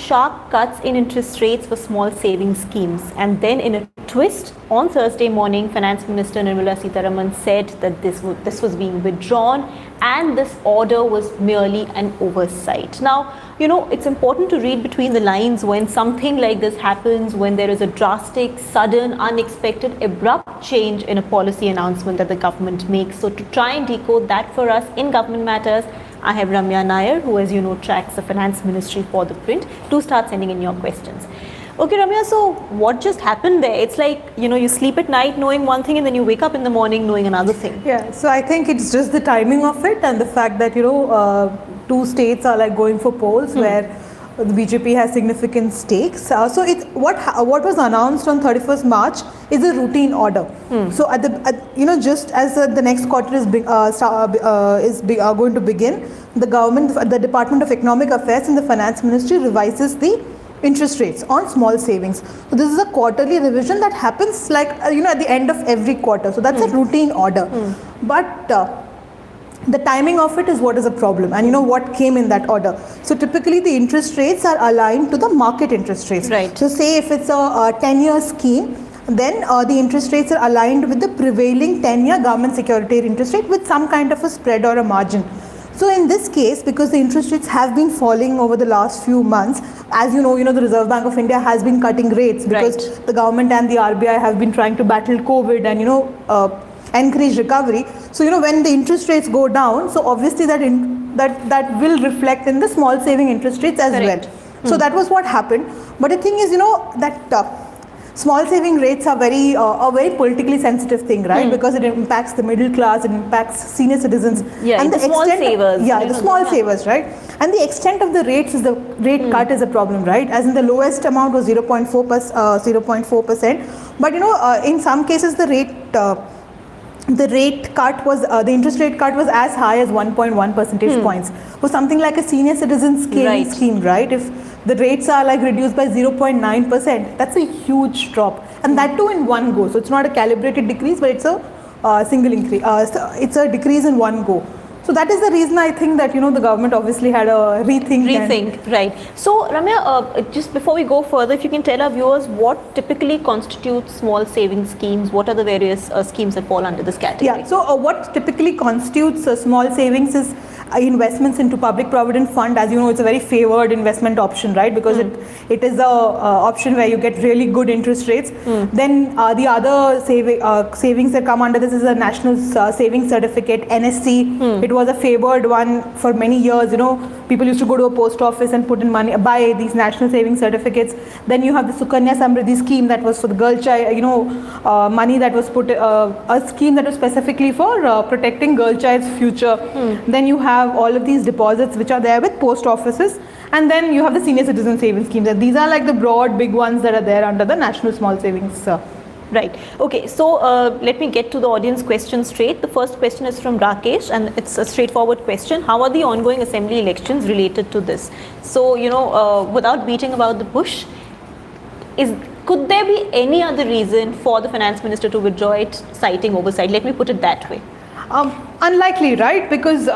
sharp cuts in interest rates for small savings schemes. And then in a twist, on Thursday morning, Finance Minister Nirmala Sitharaman said that this was being withdrawn and this order was merely an oversight. Now, it's important to read between the lines when something like this happens, when there is a drastic, sudden, unexpected, abrupt change in a policy announcement that the government makes. So to try and decode that for us in Government Matters, I have Remya Nair, who, as you know, tracks the Finance Ministry for ThePrint. Do start sending in your questions. Okay, Remya, so what just happened there? It's like, you sleep at night knowing one thing and then you wake up in the morning knowing another thing. Yeah, so I think it's just the timing of it and the fact that, two states are like going for polls where the BJP has significant stakes. So what was announced on 31st March is a routine order. So just as the next quarter is going to begin, the Department of Economic Affairs and the Finance Ministry revises the interest rates on small savings. So this is a quarterly revision that happens at the end of every quarter. So that's a routine order. But the timing of it is what is a problem, and what came in that order. So typically the interest rates are aligned to the market interest rates. Right. So say if it's a 10-year scheme, then the interest rates are aligned with the prevailing 10-year government security interest rate with some kind of a spread or a margin. So in this case, because the interest rates have been falling over the last few months, as the Reserve Bank of India has been cutting rates because the government and the RBI have been trying to battle COVID and encourage recovery. So when the interest rates go down, so obviously that will reflect in the small saving interest rates as well. So that was what happened. But the thing is, that small saving rates are a very politically sensitive thing, right? Because it impacts the middle class, it impacts senior citizens. Yeah, and the small savers. Yeah, the small savers, right? And the extent of the rates is the rate cut is a problem, right? As in the lowest amount was 0.4%. But in some cases the rate cut was the interest rate cut was as high as 1.1 percentage points for something like a senior citizen scheme, right? If the rates are reduced by 0.9%, that's a huge drop, and that too in one go. So it's not a calibrated decrease, but it's a single increase. It's a decrease in one go. So that is the reason I think that the government obviously had a rethink. Right. So Ramya, just before we go further, if you can tell our viewers what typically constitutes small savings schemes, what are the various schemes that fall under this category? Yeah. So what typically constitutes small savings is investments into public provident fund. As you know, it's a very favored investment option, right? Because it is a option where you get really good interest rates. Then the other savings that come under this is a national savings certificate, NSC. It was a favored one for many years. People used to go to a post office and put in money, buy these national savings certificates. Then you have the Sukanya Samriddhi scheme that was for the girl child, money that was put, a scheme that was specifically for protecting girl child's future. Then you have all of these deposits which are there with post offices, and then you have the senior citizen savings schemes. These are like the broad big ones that are there under the national small savings. Right. Okay. So let me get to the audience question straight. The first question is from Rakesh, and it's a straightforward question. How are the ongoing assembly elections related to this? So, without beating about the bush, could there be any other reason for the finance minister to withdraw it, citing oversight? Let me put it that way. Unlikely, right? Because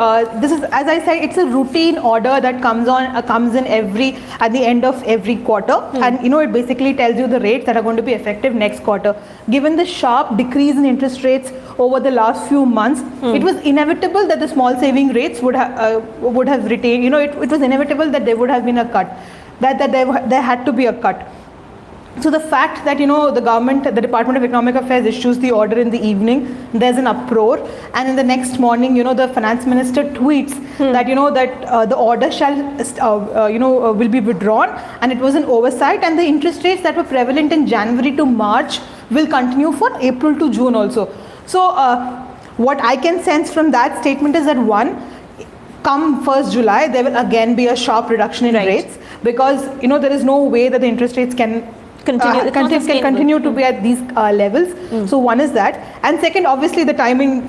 this is, as I said, it's a routine order that comes in at the end of every quarter, and it basically tells you the rates that are going to be effective next quarter. Given the sharp decrease in interest rates over the last few months, it was inevitable that the small saving rates would have retained. It was inevitable that there would have been a cut, that there had to be a cut. So the fact that the Department of Economic Affairs issues the order in the evening, there's an uproar, and in the next morning, the finance minister tweets that the order will be withdrawn, and it was an oversight, and the interest rates that were prevalent in January to March will continue for April to June also. So what I can sense from that statement is that come 1st July, there will again be a sharp reduction in rates, because there is no way that the interest rates can continue to be at these levels. So one is that, and second, obviously the timing,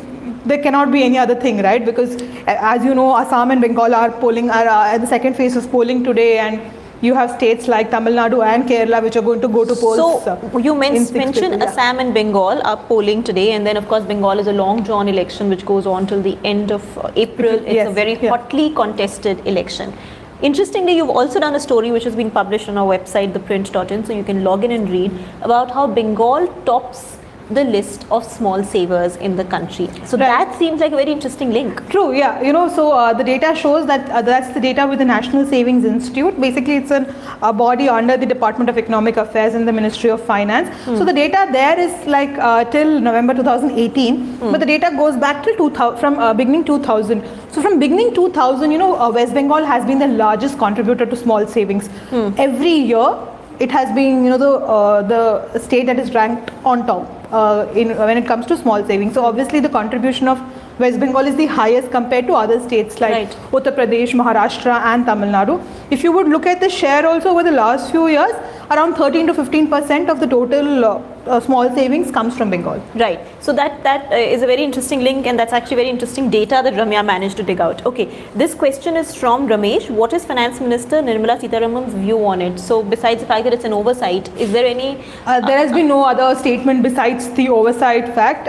there cannot be any other thing, right? Because as you know, Assam and Bengal are the second phase is polling today, and you have states like Tamil Nadu and Kerala which are going to go to polls. So you mentioned Assam and Bengal are polling today, and then of course Bengal is a long drawn election which goes on till the end of April. It's a very hotly contested election. Interestingly, you've also done a story which has been published on our website, ThePrint.in, so you can log in and read about how Bengal tops the list of small savers in the country. So that seems like a very interesting link. True, yeah. The data shows that that's the data with the National Savings Institute. Basically, it's a body under the Department of Economic Affairs and the Ministry of Finance. So the data there is like till November 2018, but the data goes back till 2000, from beginning 2000. So from beginning 2000, West Bengal has been the largest contributor to small savings. Every year, it has been, the state that is ranked on top. When it comes to small savings. So obviously the contribution of West Bengal is the highest compared to other states like Uttar Pradesh, Maharashtra and Tamil Nadu. If you would look at the share also over the last few years, around 13 to 15% of the total small savings comes from Bengal. Right. So that is a very interesting link, and that's actually very interesting data that Remya managed to dig out. Okay. This question is from Ramesh. What is Finance Minister Nirmala Sitharaman's view on it? So besides the fact that it's an oversight, is there any... there has been no other statement besides the oversight fact.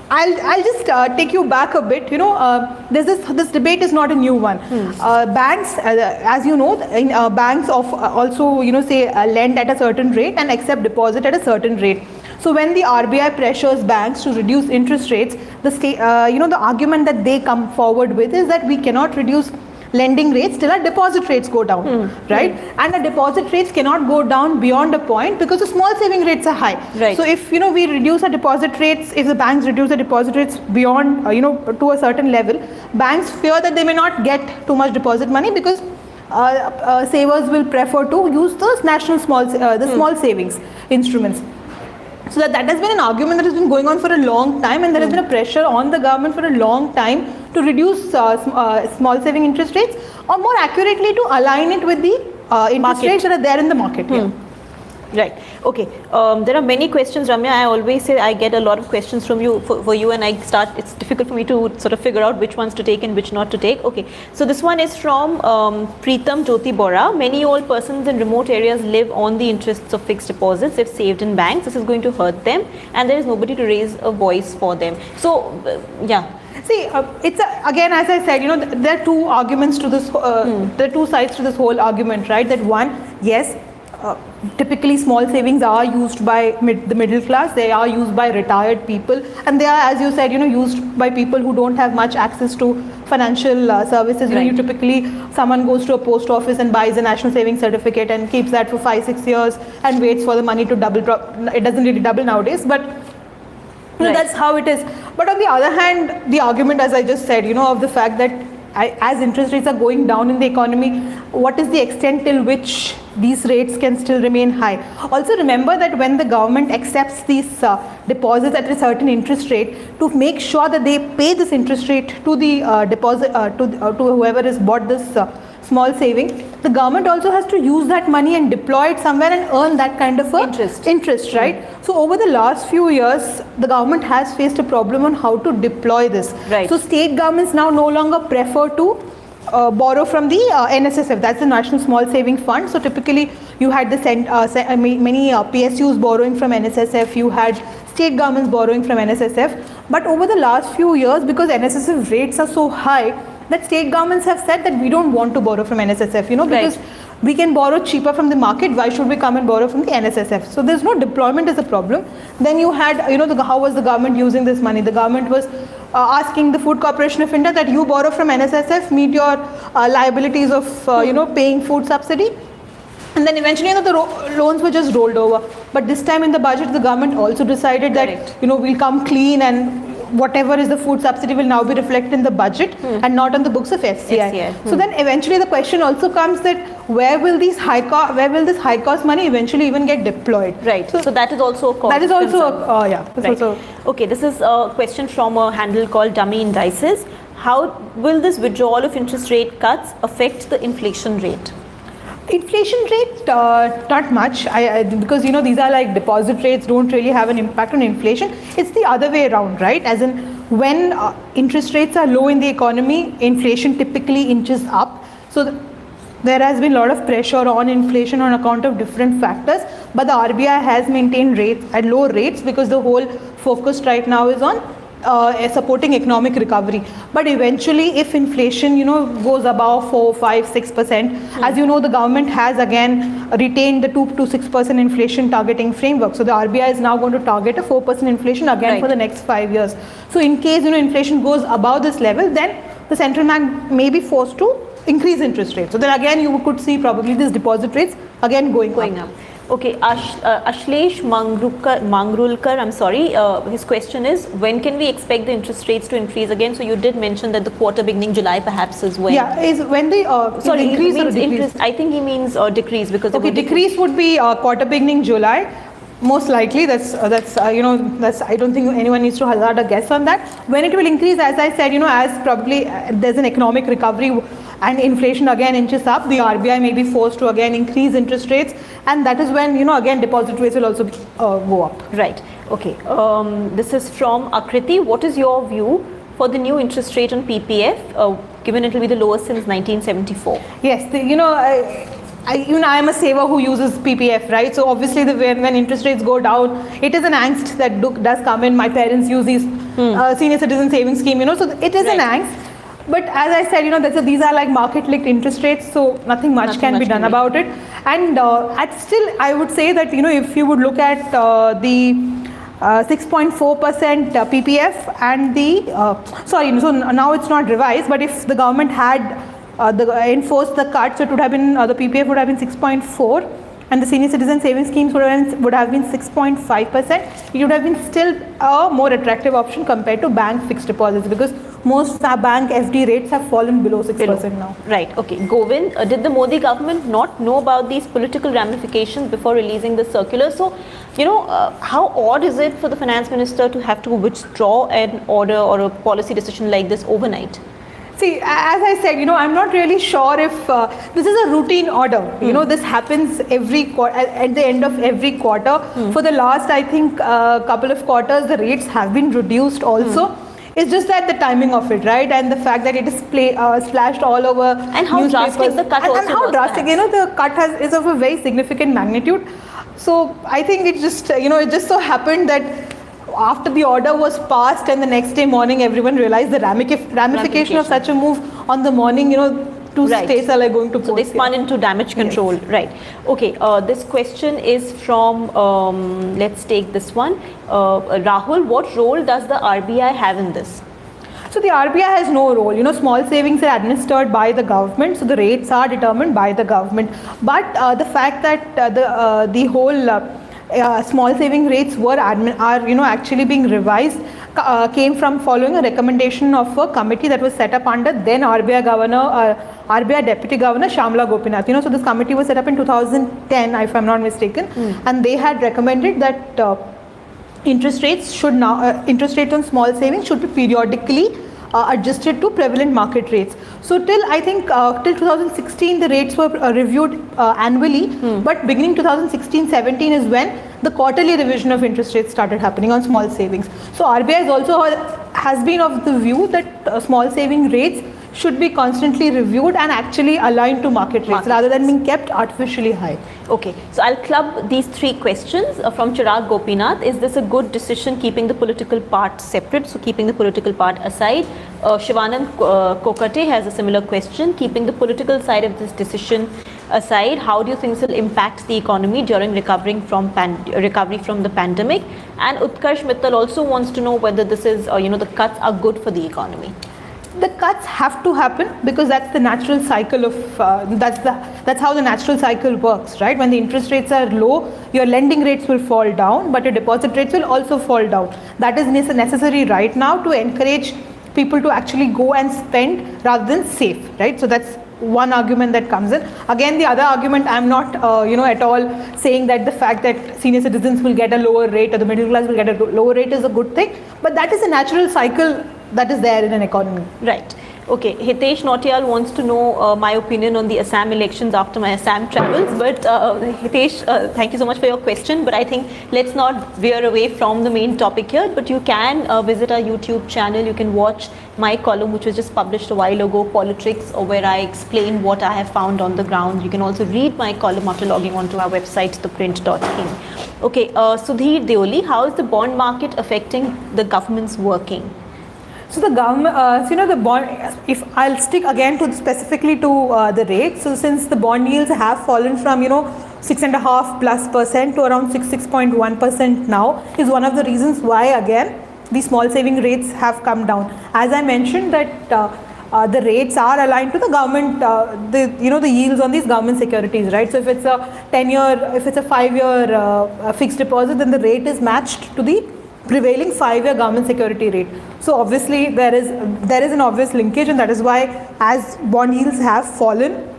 I'll just take you back a bit. This debate is not a new one. Banks, as you know, banks also lend at a certain rate and accept deposit at a certain rate. So when the RBI pressures banks to reduce interest rates, the argument that they come forward with is that we cannot reduce lending rates till our deposit rates go down, right? And the deposit rates cannot go down beyond a point because the small saving rates are high. Right. So if we reduce our deposit rates, if the banks reduce the deposit rates beyond to a certain level, banks fear that they may not get too much deposit money because savers will prefer to use the national small savings instruments. So that has been an argument that has been going on for a long time, and there has been a pressure on the government for a long time to reduce small saving interest rates, or more accurately to align it with the interest rates that are there in the market. Right. Okay. There are many questions, Ramya. I always say I get a lot of questions from you for you, and it's difficult for me to sort of figure out which ones to take and which not to take. Okay. So this one is from Preetam Jyoti Bora. Many old persons in remote areas live on the interests of fixed deposits if saved in banks. This is going to hurt them, and there is nobody to raise a voice for them. So, yeah. See, it's again, as I said, there are two arguments to this. There are two sides to this whole argument, right? That one, yes. Typically small savings are used by the middle class, they are used by retired people, and they are, as you said, used by people who don't have much access to financial services. Right. Typically someone goes to a post office and buys a national savings certificate and keeps that for 5-6 years and waits for the money to double. It doesn't really double nowadays, but that's how it is. But on the other hand, the argument, as I just said, of the fact that as interest rates are going down in the economy, what is the extent till which these rates can still remain high? Also remember that when the government accepts these deposits at a certain interest rate, to make sure that they pay this interest rate to the deposit to whoever has bought this small saving, the government also has to use that money and deploy it somewhere and earn that kind of interest, right? So over the last few years, the government has faced a problem on how to deploy this. Right. So state governments now no longer prefer to borrow from the NSSF, that's the National Small Saving Fund. So typically you had many PSUs borrowing from NSSF, you had state governments borrowing from NSSF. But over the last few years, because NSSF rates are so high, that state governments have said that we don't want to borrow from NSSF, because we can borrow cheaper from the market, why should we come and borrow from the NSSF? So there's no deployment is a problem. Then you had, how was the government using this money? The government was asking the Food Corporation of India that you borrow from NSSF, meet your liabilities of, paying food subsidy. And then eventually, the loans were just rolled over. But this time in the budget, the government also decided that, we'll come clean, and whatever is the food subsidy will now be reflected in the budget and not on the books of FCI. So then eventually the question also comes that where will this high cost money eventually even get deployed? Right. So that is also a cause. That is also Okay, this is a question from a handle called Dummy Indices. How will this withdrawal of interest rate cuts affect the inflation rate? Inflation rate, not much, because these are like deposit rates, don't really have an impact on inflation. It's the other way around, right? As in, when interest rates are low in the economy, inflation typically inches up. So there has been a lot of pressure on inflation on account of different factors, but the RBI has maintained rates at low rates because the whole focus right now is on supporting economic recovery. But eventually, if inflation, goes above 4, 5, 6%, as you know, the government has again retained the 2 to 6% inflation targeting framework. So the RBI is now going to target a 4% inflation again for the next 5 years. So in case, inflation goes above this level, then the central bank may be forced to increase interest rates. So then again, you could see probably these deposit rates again going up. Okay, Ashlesh Mangrulkar, I'm sorry, his question is, when can we expect the interest rates to increase again? So you did mention that the quarter beginning July perhaps is when. Yeah, is when they increase or decrease? I think he means decrease because. Okay, decrease would be quarter beginning July. Most likely, that's I don't think anyone needs to hazard a guess on that. When it will increase, as I said, as probably there's an economic recovery and inflation again inches up, the RBI may be forced to again increase interest rates, and that is when again deposit rates will also go up. Right. Okay. This is from Akriti. What is your view for the new interest rate on PPF, given it will be the lowest since 1974? Yes. I am a saver who uses PPF, right? So obviously, when interest rates go down, it is an angst that does come in. My parents use these senior citizen savings scheme, so it is an angst. But as I said, these are like market-linked interest rates, so nothing much can be done about it. And I would say that if you would look at the 6.4% PPF and so now it's not revised, but if the government had enforced the cut, so it would have been the PPF would have been 6.4, and the senior citizen savings schemes would have been 6.5%. It would have been still a more attractive option compared to bank fixed deposits, because most bank FD rates have fallen below 6% now. Right. Okay. Govind, did the Modi government not know about these political ramifications before releasing the circular? So, how odd is it for the finance minister to have to withdraw an order or a policy decision like this overnight? See, as I said, I'm not really sure if this is a routine order. This happens every at the end of every quarter. For the last, I think, couple of quarters, the rates have been reduced also. It's just that the timing of it, right, and the fact that it is splashed all over. And how drastic the cut also and how drastic, the cut is of a very significant magnitude. So I think it just, it just so happened that after the order was passed and the next day morning, everyone realized the ramification of such a move on the morning, two states are like going to. So they spun into damage control, right? Okay. This question is from. Let's take this one. Rahul, what role does the RBI have in this? So the RBI has no role. Small savings are administered by the government, so the rates are determined by the government. But the fact that the whole small saving rates are actually being revised came from following a recommendation of a committee that was set up under then RBI Deputy Governor Shyamala Gopinath. So this committee was set up in 2010, if I'm not mistaken, and they had recommended that interest rates on small savings should be periodically adjusted to prevalent market rates. So till 2016 the rates were reviewed annually, but beginning 2016-17 is when the quarterly revision of interest rates started happening on small savings. So RBI has been of the view that small saving rates should be constantly reviewed and actually aligned to market rates rather than being kept artificially high. Okay, so I'll club these three questions from Chirag Gopinath. Is this a good decision, keeping the political part separate, so keeping the political part aside? Shivanand Kokate has a similar question. Keeping the political side of this decision aside, how do you think this will impact the economy during recovery from the pandemic? And Utkarsh Mittal also wants to know whether this is, the cuts are good for the economy. The cuts have to happen because that's the natural cycle of that's how the natural cycle works, right? When the interest rates are low, your lending rates will fall down, but your deposit rates will also fall down. That is necessary right now to encourage people to actually go and spend rather than save, right? So that's one argument that comes in. Again, the other argument, I'm not at all saying that the fact that senior citizens will get a lower rate or the middle class will get a lower rate is a good thing, but that is a natural cycle that is there in an economy. Right. Okay. Hitesh Nautiyal wants to know my opinion on the Assam elections after my Assam travels. But Hitesh, thank you so much for your question. But I think let's not veer away from the main topic here. But you can visit our YouTube channel. You can watch my column, which was just published a while ago, Politics, where I explain what I have found on the ground. You can also read my column after logging onto our website, theprint.in. Okay, Sudhir Deoli, how is the bond market affecting the government's working? So the government, the bond, if I'll stick again to specifically to the rate. So since the bond yields have fallen from, 6.5+% to around 6.1% now, is one of the reasons why again the small saving rates have come down. As I mentioned that the rates are aligned to the government, the yields on these government securities, right? So if it's a 10-year, if it's a 5-year fixed deposit, then the rate is matched to the prevailing 5-year government security rate. So obviously there is an obvious linkage, and that is why as bond yields have fallen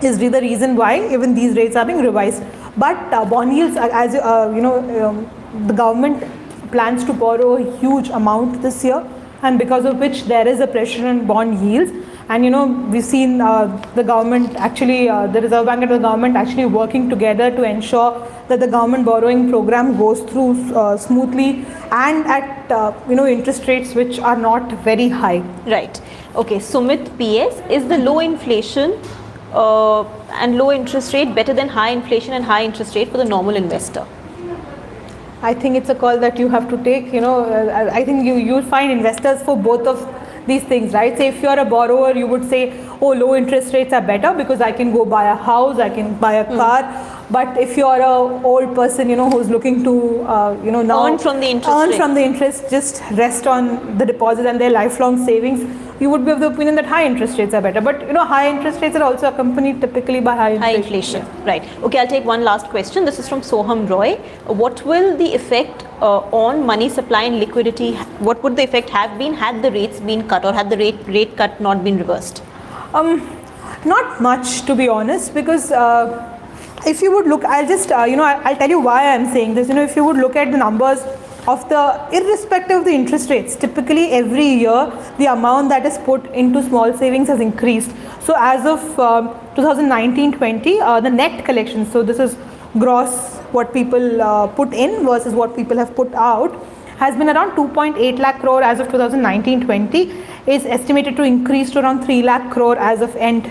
is the reason why even these rates are being revised. But bond yields, as the government plans to borrow a huge amount this year, and because of which there is a pressure on bond yields. And we've seen the government actually, the Reserve Bank and the government actually working together to ensure that the government borrowing program goes through smoothly and at interest rates which are not very high. Right. Okay. Sumit PS, is the low inflation and low interest rate better than high inflation and high interest rate for the normal investor? I think it's a call that you have to take. I think you'll find investors for both of these things, right? Say if you're a borrower, you would say, oh, low interest rates are better because I can go buy a house, I can buy a car. But if you're a old person, who's looking to, now earn from the interest, just rest on the deposit and their lifelong savings, you would be of the opinion that high interest rates are better. But high interest rates are also accompanied typically by high inflation. Right. Okay, I'll take one last question. This is from Soham Roy. What will the effect on money supply and liquidity, what would the effect have been had the rates been cut, or had the rate cut not been reversed? Not much, to be honest, because if you would look, I'll just, I'll tell you why I'm saying this. If you would look at the numbers of irrespective of the interest rates, typically every year the amount that is put into small savings has increased. So as of 2019-20, the net collection, so this is gross what people put in versus what people have put out, has been around 2.8 lakh crore as of 2019-20, is estimated to increase to around 3 lakh crore as of end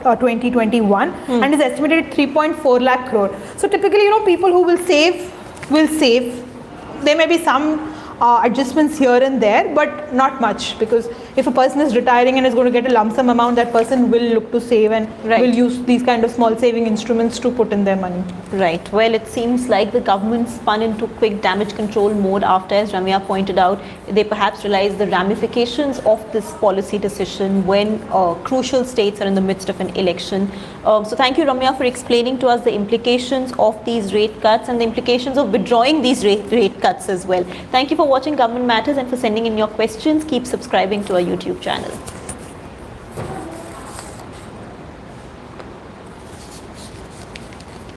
2021, and is estimated at 3.4 lakh crore. So typically, people who will save. There may be some adjustments here and there, but not much, because if a person is retiring and is going to get a lump sum amount, that person will look to save and will use these kind of small saving instruments to put in their money. Right. Well, it seems like the government spun into quick damage control mode after, as Remya pointed out, they perhaps realized the ramifications of this policy decision when crucial states are in the midst of an election. So thank you, Remya, for explaining to us the implications of these rate cuts and the implications of withdrawing these rate cuts as well. Thank you for watching Government Matters and for sending in your questions. Keep subscribing to our YouTube channel.